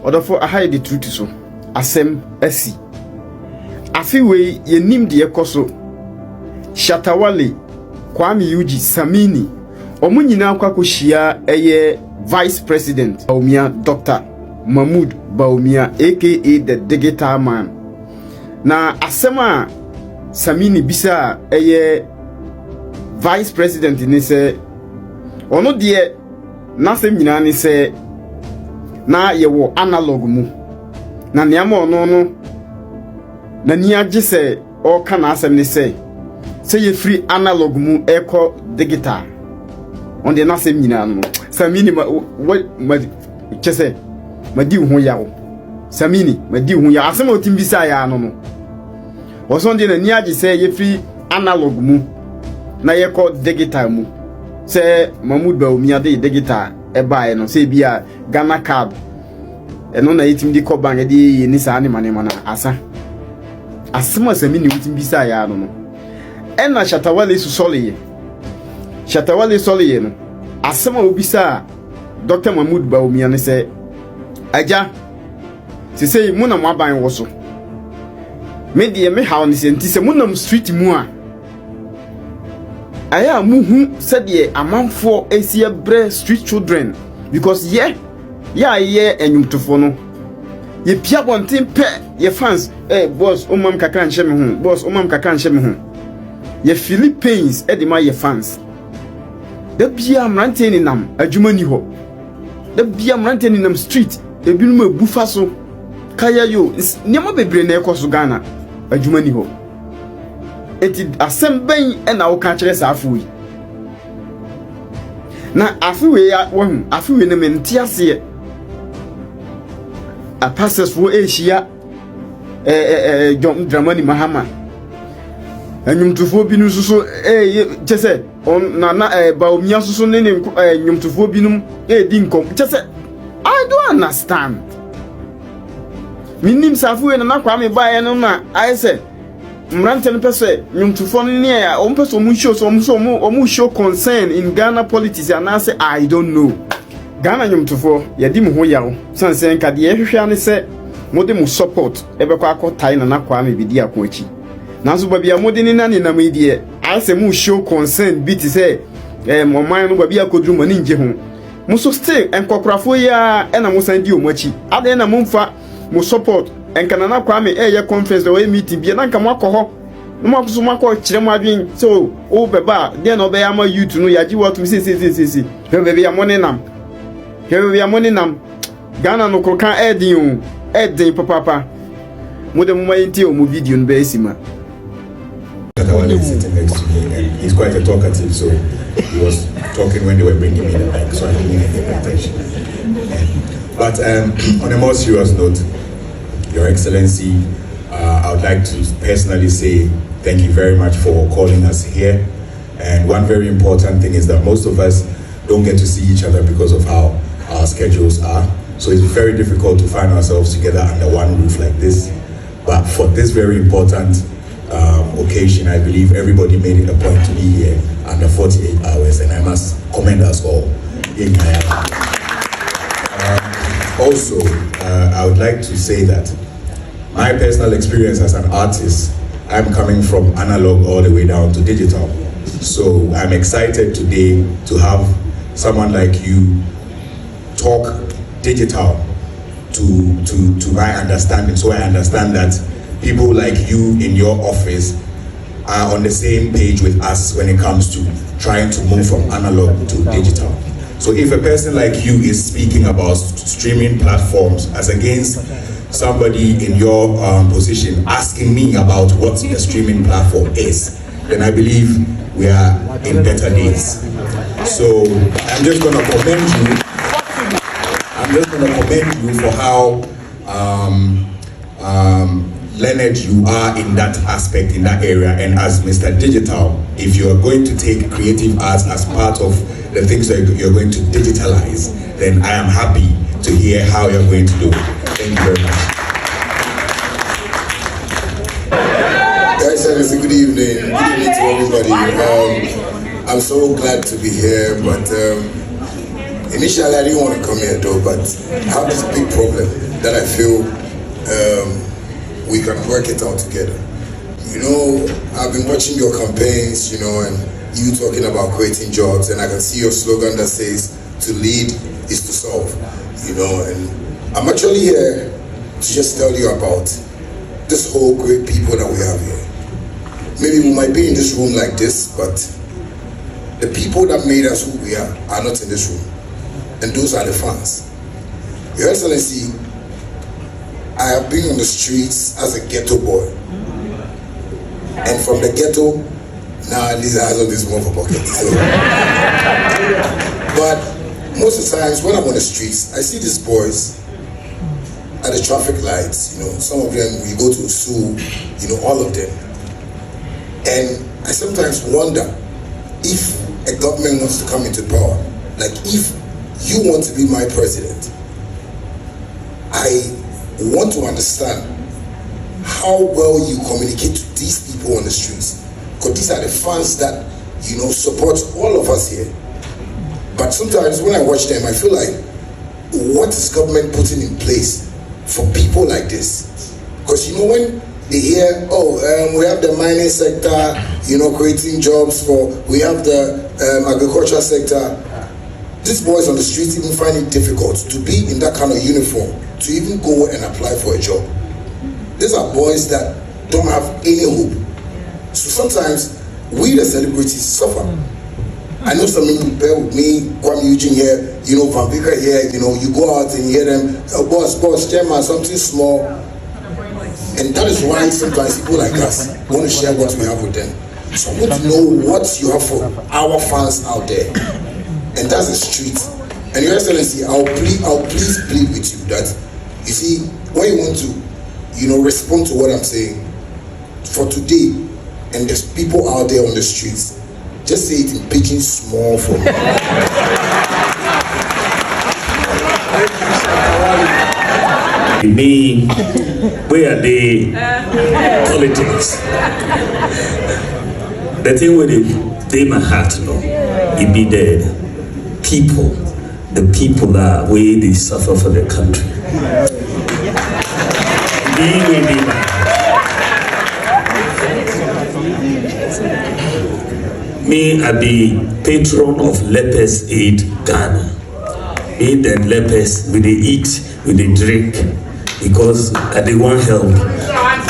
Odofo aha the truth so asem asi afi we yenim de ekoso Shatta wale Kwame Eugene Samini omu nyina kwakohia eye vice president Baumia Dr. Mahmoud Baumia aka the digital man na asema Samini bisa eye vice president ni se ono de nasem nyina ni se na yewo analog mu na niam ono no na ni age se o kana asem ni se ye free analog mu eko digital on de nasem nyina no Samini ma chese madi hu yawo Samini madi hu ya asem o timbisa ya no no oso de na ni age se ye free analog mu na yeko digital mu se Mahmoud Baumia de digital eba no se bia Ghana card eno na yitim di ko bank de ni sa ne mane mana asa asema Samini wutim bisa ya no no ena Shatta wale su soliye Shatta wale soliye no asema obisa Dr. Mahmoud Baumia ne se aja se mu na mo aban wo so me de me hawo ne se nti se mu na street mu a aya muhu said amanfo esia bre street children because ye enyumtofo no ye pia bonten pe ye fans boss omam kakra nche me hu boss omam kakra nche me hu ye Philippines e de ma ye fans da bia mrante ni nam adwuma ni ho da bia mrante ni nam street e binu abufa so kaya yo niam bebre na ekoso Ghana adwuma ni ho eti asem ben na wo ka kire sa afu yi na afu ya wo hu afu ne menti ase a pastors wo ehia John Dramani Mahama enyumtufo binu suso chese on na Baumia suso ne enyumtufo binum di nkom chese I don't understand minim safu na Kwame bae no na I say mrante no pese nyumtufo ne ya o pese o show concern in Ghana politics and I say I don't know Ghana nyumtufo ya di mu ho yawo sanse nka de ehwehwa ne se mode mu support ebekwa akotai na Kwame bidi akoachi nanso babia mode ni na na medie I say mu show concern bit say moman no babia kodru mani nje ho muso still enkokrafo ya na mo san di omachi ade na mo mfa mu support enkana na Kwame ye conference we meeting bia na nka mo akoho no mo akuso mo akọ kire mo adwen so o beba de na obe ya ma youth no ya ji what me see bebe ya money nam bebe ya money nam Ghana no krokan edin papa mo de mo mayenti o mo video no be esima Wale is sitting next to me and he's quite a talkative, so he was talking when they were bringing me the mic, so I didn't pay attention. But on a more serious note, Your Excellency, I would like to personally say thank you very much for calling us here. And one very important thing is that most of us don't get to see each other because of how our schedules are. So it's very difficult to find ourselves together under one roof like this. But for this very important occasion, I believe everybody made it a point to be here under 48 hours, and I must commend us all. Also, I would like to say that my personal experience as an artist, I'm coming from analog all the way down to digital. So I'm excited today to have someone like you talk digital to my understanding. So I understand that people like you in your office are on the same page with us when it comes to trying to move from analog to digital. So if a person like you is speaking about streaming platforms as against somebody in your position asking me about what the streaming platform is, then I believe we are in better days. So I'm just going to commend you. I'm just going to commend you for how learned you are in that aspect, in that area. And as Mr. Digital, if you are going to take creative arts as part of the things that you're going to digitalize, then I am happy to hear how you're going to do it. Thank you very much. Guys, good evening. Good evening to everybody. I'm so glad to be here, but Initially, I didn't want to come here though, but I have this big problem that I feel we can work it out together. You know, I've been watching your campaigns, you know, and you talking about creating jobs, and I can see your slogan that says, to lead is to solve, you know, and I'm actually here to just tell you about this whole great people that we have here. Maybe we might be in this room like this, but the people that made us who we are not in this room. And those are the fans. Your Excellency, I have been on the streets as a ghetto boy. And from the ghetto, now at least I have all this more for pocket. So. But most of the times when I'm on the streets, I see these boys at the traffic lights, you know, some of them, we go to a zoo, you know, all of them. And I sometimes wonder if a government wants to come into power, like if you want to be my president, I want to understand how well you communicate to these people on the streets, because these are the fans that, you know, support all of us here. But sometimes when I watch them, I feel like, what is government putting in place for people like this? Because, you know, when they hear, we have the mining sector, you know, creating jobs we have the agricultural sector. These boys on the streets even find it difficult to be in that kind of uniform, to even go and apply for a job. These are boys that don't have any hope. So sometimes we the celebrities suffer. I know Samini bear with me, Kwame Eugene here, you know, Van Beeker here, you know, you go out and hear them, boss, chairman, something small. And that is why sometimes people like us want to share what we have with them. So I want to know what you have for our fans out there. And that's the street. And Your Excellency, I'll please plead with you that, you see, when you want to, you know, respond to what I'm saying, for today, and there's people out there on the streets, just say it in pidgin small for me. Me, where are the politics? The thing with it, they my heart, no, it be the people that way they suffer for the country. Me, I be patron of Lepers Aid Ghana. Me and lepers, we they eat, we they drink, because they want help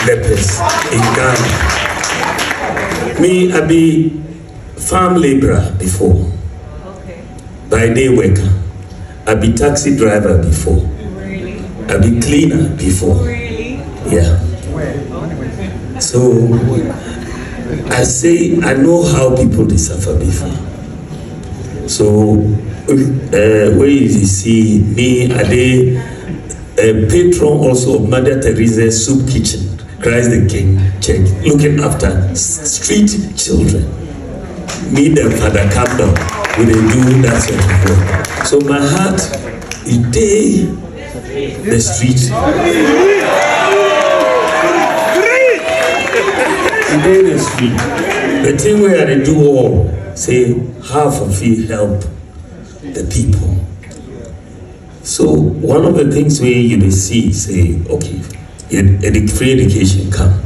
lepers in Ghana. Me, I be farm laborer before, by day worker. I be taxi driver before. I be cleaner before. Yeah. So I say I know how people they suffer before. So where you see me, I a patron also of Mother Teresa's Soup Kitchen, Christ the King Church, looking after street children. Me and Father Campbell, we do that sort of work. So my heart is the street. In the street. The thing where they do all, say half of it help the people. So one of the things where you may see, say, okay, free education come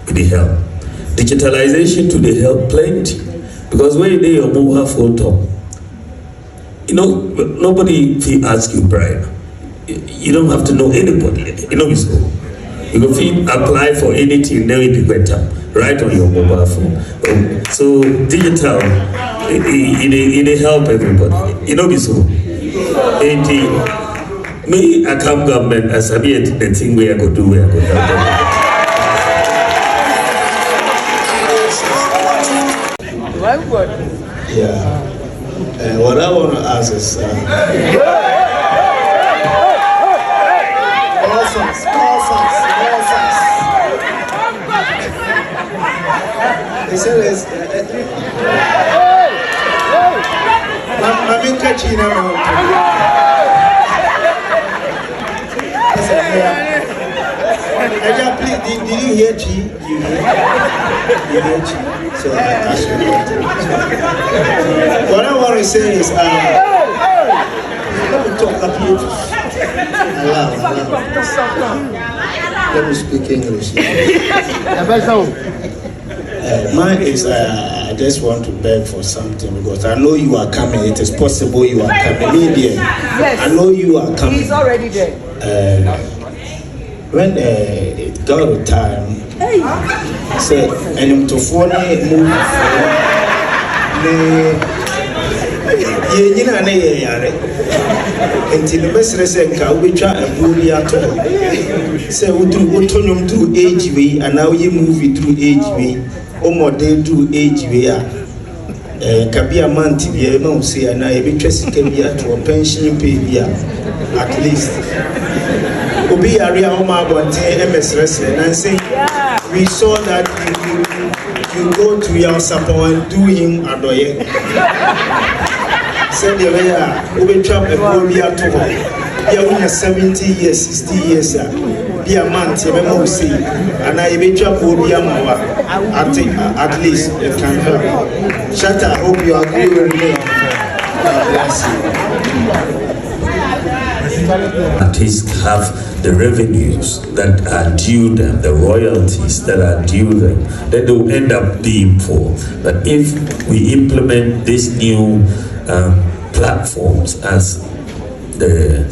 with the help. Digitalization to the help plenty. Because when they are mobile phone top, you know, nobody ask you bribe. You don't have to know anybody. You know, so you can apply for anything, then it better, right on your mobile phone. So digital, it help everybody. You know, so me, I come government, as I be the thing where I go do, where I go help them. Yeah. And what I want to ask is, he said it's I'm catching please, did you hear G? You hear G? So what I want to say is, Let me speak English. Mine is, I just want to beg for something because I know you are coming. It is possible you are coming. Yes. I know you are coming. He's already there. When it got a time, say, and I'm to phone move. You know, until the best reason can we try and move at all. Say, we do through age way, and now you move it through age way. More they do age way. Kabia man TV, no say, and I be trusting Kabia to a pension pay at least. Obi area Oma Bonte MS Wrestling and say, we saw that you go to your support and do him adoye. Said the way we trap a boy at all. Yeah, we are 70 years, 60 years. Be a man, you see, and I be trap will be a mawa. I think at least it can help. Shatta, I hope you agree with me. God bless you. Artists have the revenues that are due them, the royalties that are due them, that they will end up being poor. But if we implement these new platforms, as the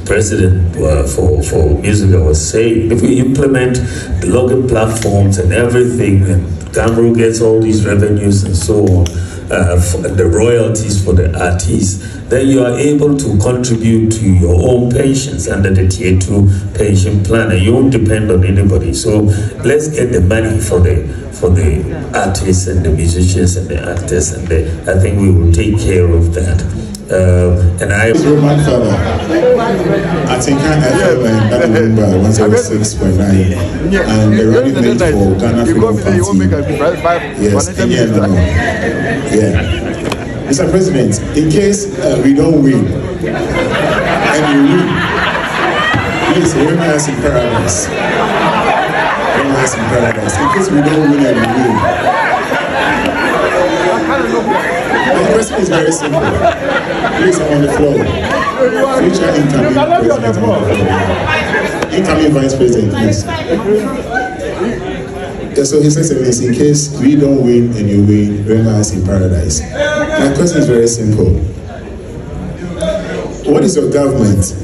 president for music was saying, if we implement the login platforms and everything, and Gamro gets all these revenues and so on, the royalties for the artists, then you are able to contribute to your own pensions under the Tier 2 pension plan, and you won't depend on anybody. So let's get the money for the artists and the musicians and the actors, and I think we will take care of that. And I Roman father. I think I FM and that number 106.9 and the running mate for Ghana Freedom Party. Yes, yeah. Mr. President, in case we don't win and we win, please remember us in paradise. Remember us in paradise. In case we don't win and we win. The question is very simple. Please, I'm on the floor. Future incoming president. Incoming vice president, please. So His Excellency, in case we don't win and you win, remember us in paradise. My question is very simple. What is your government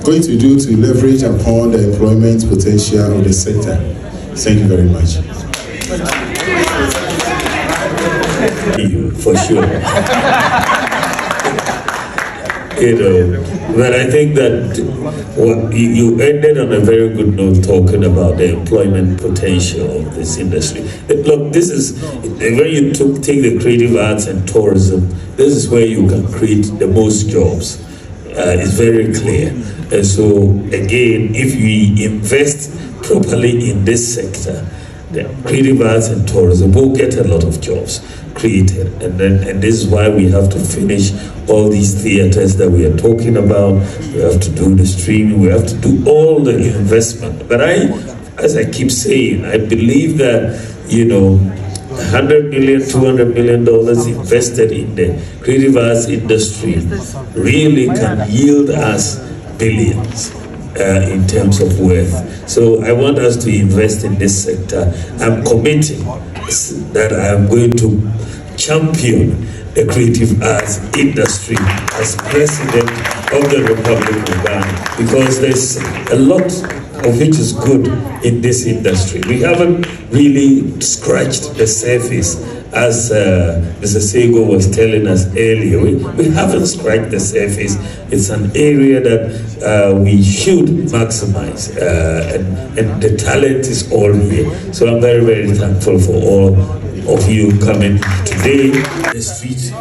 going to do to leverage upon the employment potential of the sector? Thank you very much. For sure. But I think that you ended on a very good note talking about the employment potential of this industry. Look, this is when you take the creative arts and tourism, this is where you can create the most jobs. It's very clear. And so again, if we invest properly in this sector, the creative arts and tourism will get a lot of jobs created, and this is why we have to finish all these theaters that we are talking about. We have to do the streaming, we have to do all the investment. But as I keep saying, I believe that, $100 million, $200 million invested in the creative arts industry really can yield us billions in terms of worth. So I want us to invest in this sector. I'm committing that I am going to champion the creative arts industry as president of the Republic of Ghana, because there's a lot of which is good in this industry. We haven't really scratched the surface, as Mr. Sego was telling us earlier. We haven't scratched the surface. It's an area that we should maximize, and the talent is all here. So I'm very, very thankful for all of you coming today. The street